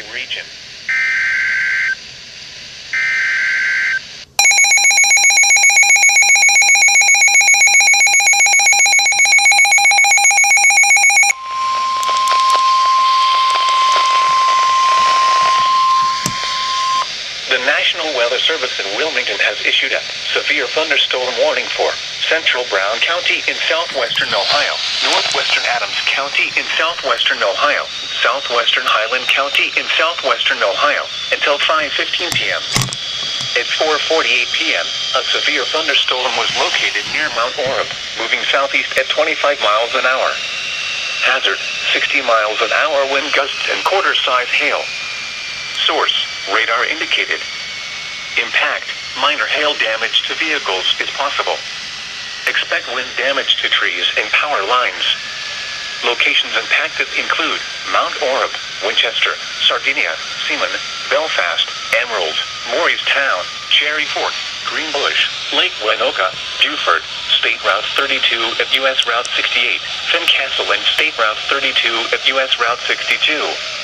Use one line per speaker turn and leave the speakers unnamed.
Valley region. The National Weather Service in Wilmington has issued a severe thunderstorm warning for central Brown County in southwestern Ohio, northwestern Adams County in southwestern Ohio, southwestern Highland County in southwestern Ohio, until 5:15 p.m. At 4:48 p.m., a severe thunderstorm was located near Mount Orab, moving southeast at 25 miles an hour. Hazard, 60 miles an hour wind gusts and quarter-size hail. Source, radar indicated. Impact, minor hail damage to vehicles is possible. Expect wind damage to trees and power lines. Locations impacted include Mount Orab, Winchester, Sardinia, Seaman, Belfast, Emerald, Morristown, Cherry Fork, Greenbush, Lake Winoka, Duford, State Route 32 at US Route 68, Fincastle and State Route 32 at US Route 62.